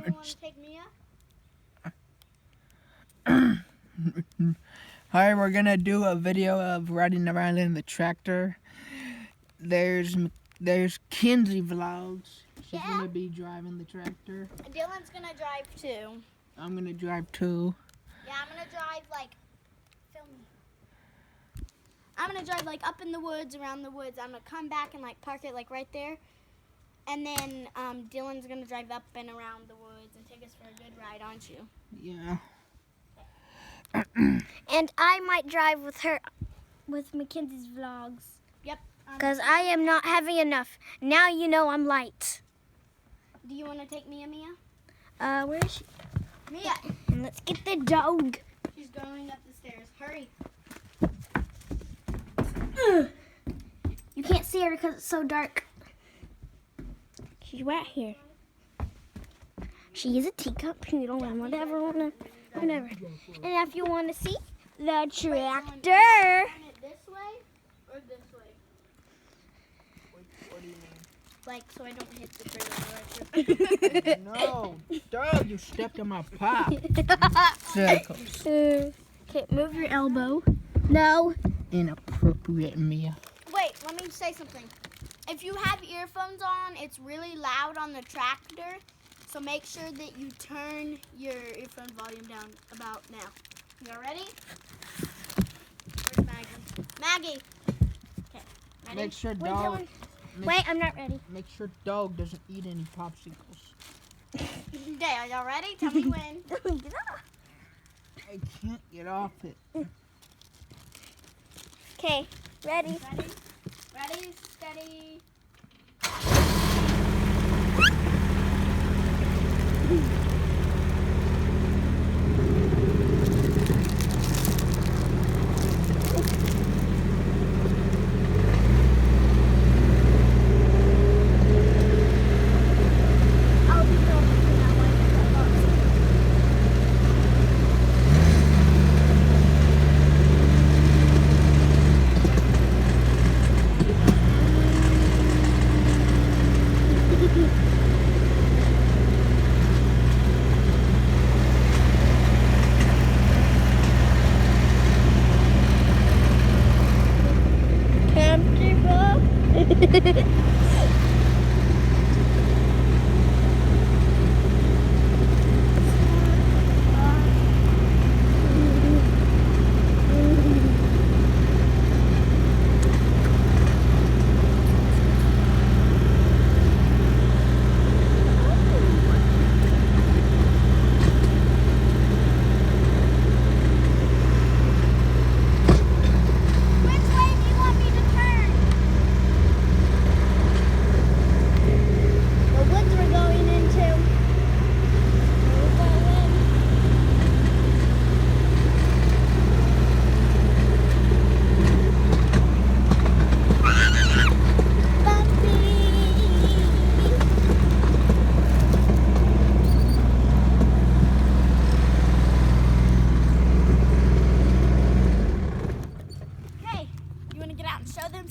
you want to take Mia? Hi, we're gonna do a video of riding around in the tractor. There's Kinsey Vlogs. She's gonna be driving the tractor. Dylan's gonna drive too. I'm gonna drive too. Yeah, I'm gonna drive film me. I'm gonna drive up in the woods, around the woods. I'm gonna come back and park it right there. And then Dylan's gonna drive up and around the woods and take us for a good ride, aren't you? Yeah. And I might drive with her, with Mackenzie's vlogs. Yep. Because I am not having enough. Now you know I'm light. Do you want to take Mia? Where is she? Mia! And let's get the dog. She's going up the stairs. Hurry. You can't see her because it's so dark. She's right here. She is a teacup poodle and whatever. And if you want to see the tractor. Turn it this way or this way? What do you mean? So I don't hit the trailer. No, dog, you stepped on my pop. Circles. Okay, move your elbow. No. Inappropriate, Mia. Wait, let me say something. If you have earphones on, it's really loud on the tractor. So make sure that you turn your earphone volume down about now. You all ready? Where's Maggie? Maggie! Okay, ready? Make sure Wait, dog. Dylan. Wait, I'm not ready. Make sure dog doesn't eat any popsicles. Okay, are y'all ready? Tell me when. I can't get off it. Okay, ready. Ready? Ready, steady.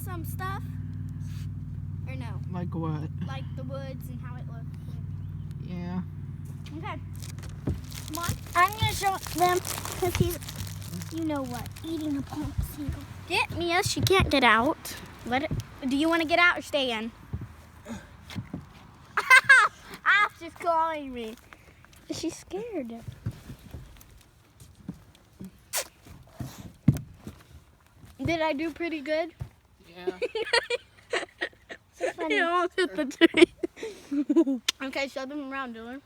Some stuff? Or no? Like what? Like the woods and how it looks. Yeah. Okay. Come on. I'm going to show them because he's, you know what, eating a popsicle. Get Mia. She can't get out. Let it. Do you want to get out or stay in? Ah, she's calling me. She's scared. Did I do pretty good? Yeah. So funny. You almost hit the tree. Okay, show them around, Dylan.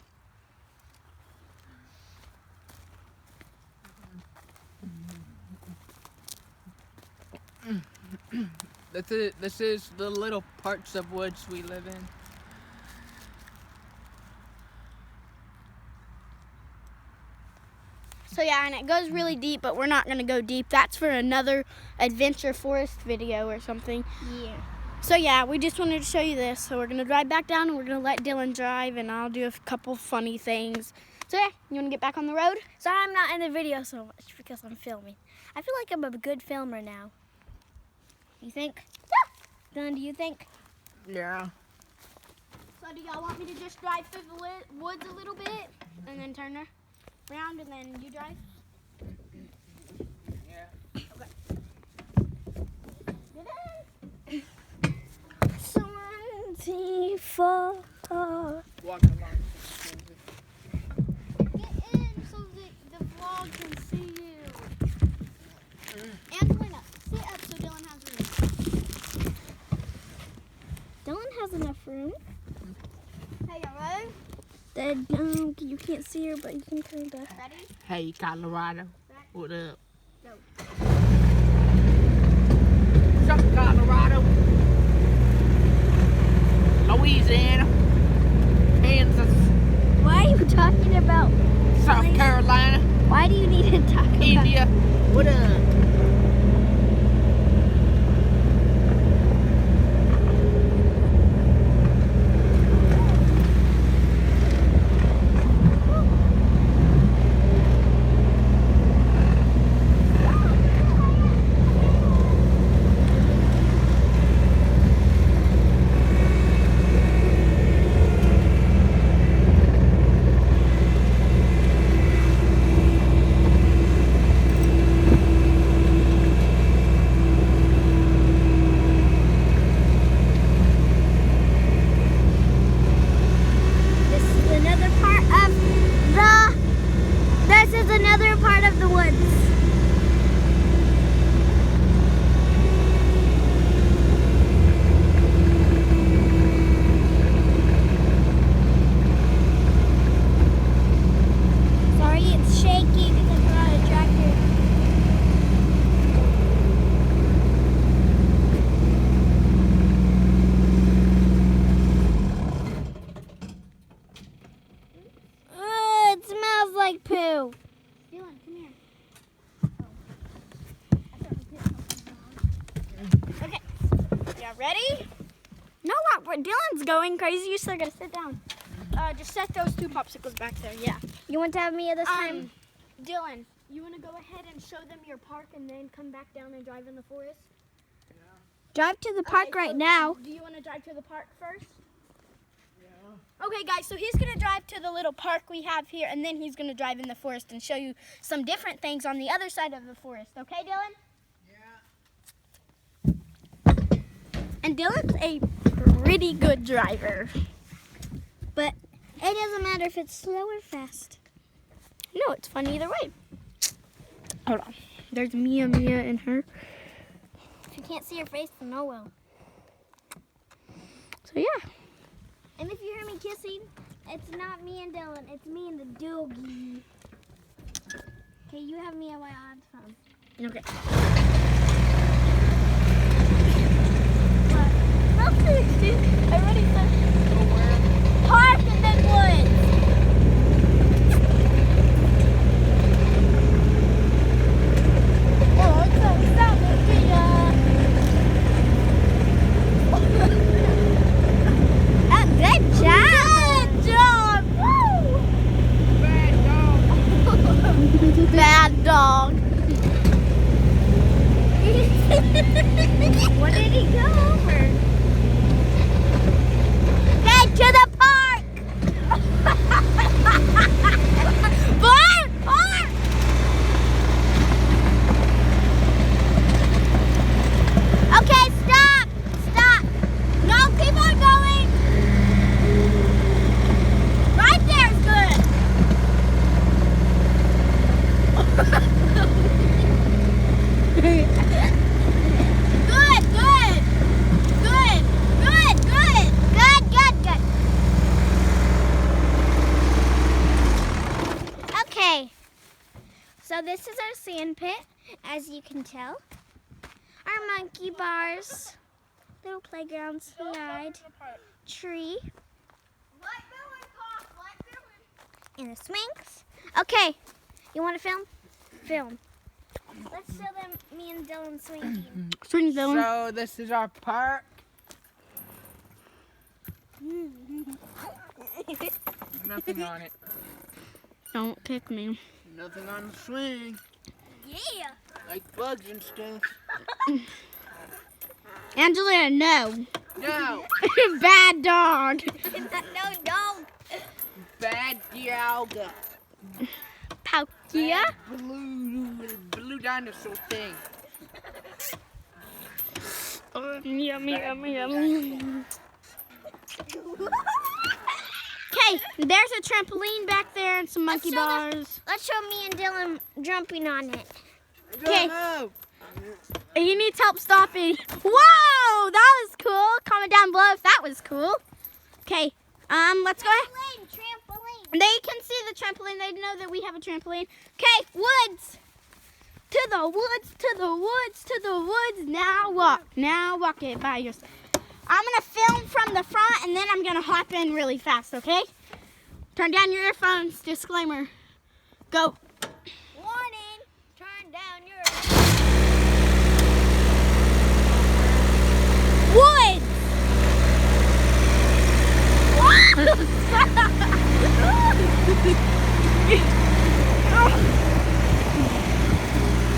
This is the little parts of woods we live in. So yeah, and it goes really deep, but we're not gonna go deep. That's for another adventure forest video or something. Yeah. So yeah, we just wanted to show you this. So we're gonna drive back down and we're gonna let Dylan drive and I'll do a couple funny things. So yeah, you wanna get back on the road? Sorry I'm not in the video so much because I'm filming. I feel like I'm a good filmer now. You think? Yeah. Dylan, do you think? Yeah. So do y'all want me to just drive through the woods a little bit? can turn her around and then you drive. Yeah. Get in. 24. Walk along. Get in so that the vlog can see you. Angelina, sit up so Dylan has room. Dylan has enough room. Hey, y'all ready? That you can't see her, but you can kind of. Ready? Hey, Colorado. What up? Go. What's up, Colorado? Louisiana. Kansas. Why are you talking about? South Carolina. Why do you need to talk about? India. What up? This is another part of the. This is another part of the woods. Sorry, it's shaky because we're on a tractor. It smells like poo. Dylan, come here. Okay. Y'all ready? No, Dylan's going crazy. You still gotta sit down. Just set those two popsicles back there. Yeah. You want to have me this time? Dylan, you want to go ahead and show them your park and then come back down and drive in the forest? Drive to the park Okay, right so now. Do you want to drive to the park first? Yeah. Okay, guys, so he's going to drive to the little park we have here, and then he's going to drive in the forest and show you some different things on the other side of the forest. Okay, Dylan? Yeah. And Dylan's a pretty good driver. But it doesn't matter if it's slow or fast. No, it's fun either way. Hold on. There's Mia and her. If you can't see her face, then no will. So, yeah. And if you hear me kissing, it's not me and Dylan. It's me and the doggy. Okay, you have me on my aunt's phone. Okay. I already said park and then woods. Oh, it's so good job. Good job. Woo. Bad dog. What did he go over? Get to the park! Park! Park! Okay, stop! Stop! No, keep on going! Right there is good! Good, good! Good, good, good! Good, good, good! Okay, so this is our sand pit, as you can tell. Our monkey bars, little playground, slide, tree, and the swings. Okay, you want to film? Film. Let's show them me and Dylan swinging. Swing, Dylan. So this is our park. Nothing on it. Don't kick me. Nothing on the swing. Yeah. Like bugs and stuff. Angelina, no. No. Bad dog. No, don't. Bad yoga. Palkia. Blue dinosaur thing. Yummy, yummy, yummy. Okay, there's a trampoline back there and some monkey bars. Let's show me and Dylan jumping on it. Okay. He needs help stopping. Whoa, that was cool. Comment down below if that was cool. Okay, let's go ahead. Trampoline. They can see the trampoline. They know that we have a trampoline. Okay, woods. To the woods, to the woods, to the woods. Now walk. Now walk it by yourself. I'm going to film from the front and then I'm going to hop in really fast, okay? Turn down your earphones. Disclaimer. Go. Warning. Turn down your... Woods.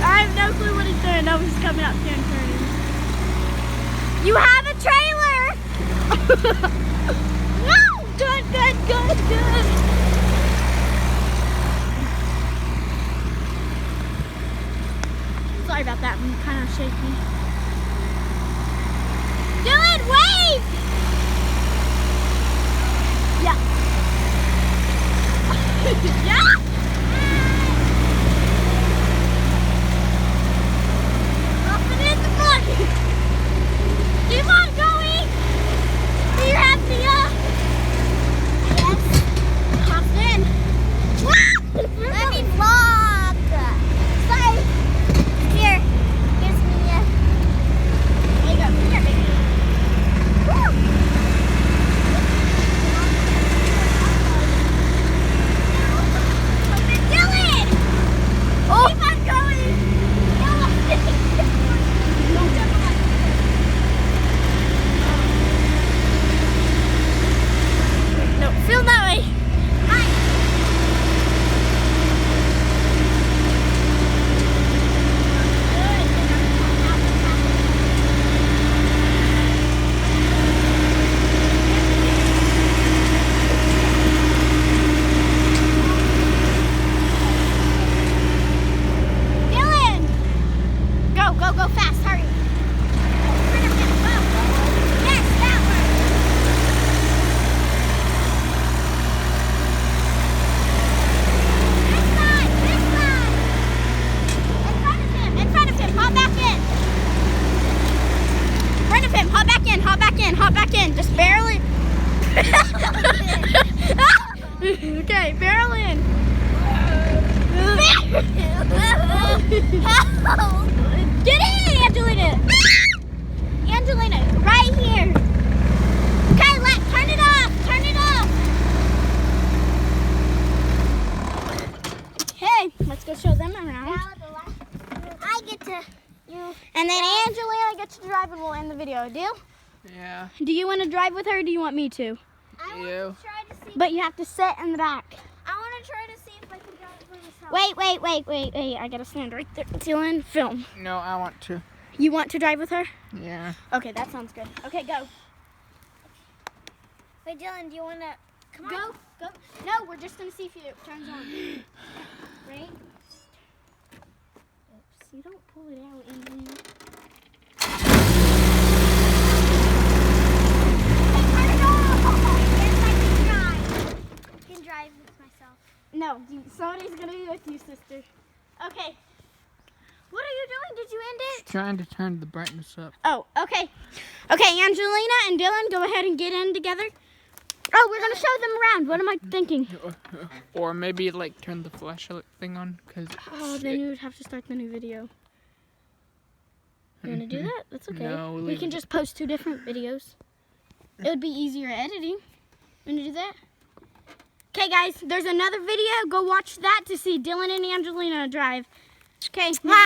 I have no clue what he's doing. No, he's coming up here and turning. You have a trailer! No! Good, good, good, good. Sorry about that. I'm kind of shaky. Dylan, wave! Yeah. Yeah! Up and in the mud! Keep on going! Do you have the, yes. Hop in. Let me vlog. Sorry. Here. Here's me. There you go. Here, baby. Woo! Dylan. Oh. Keep on going. No, film that way. Dylan! Go, go, go fast, hurry. Yes, that one. This side. This side. In front of him, hop back in. In front of him, hop back in, hop back in, hop back in. Just barely. Okay, barrel in. Get in, Angelina. Angelina, right here. Okay, turn it off, turn it off. Okay, let's go show them around. I get to... And then Angelina gets to drive and we'll end the video. Deal? Yeah. Do you want to drive with her or do you want me to? I You. want to try to see... But you have to sit in the back. I want to try to see if I can drive it for myself. Wait. I gotta stand right there. Dylan, film. No, I want to. You want to drive with her? Yeah. Okay, that sounds good. Okay, go. Wait, Dylan, do you want to... Come on. Go. No, we're just gonna see if it turns on. Right? Oops, you don't pull it out, Angelina. Turn it off. Yes, I can drive with myself. No, somebody's gonna be with you, sister. Okay. What are you doing? Did you end it? Trying to turn the brightness up. Oh, okay. Okay, Angelina and Dylan, go ahead and get in together. Oh, we're gonna show them around. What am I thinking? Or maybe like turn the flashlight thing on, cause. Oh, then you would have to start the new video. You wanna do that? That's okay. No, we leave can it. just post 2 different videos. It would be easier editing. Wanna do that? Okay, guys, there's another video. Go watch that to see Dylan and Angelina drive. Okay, bye.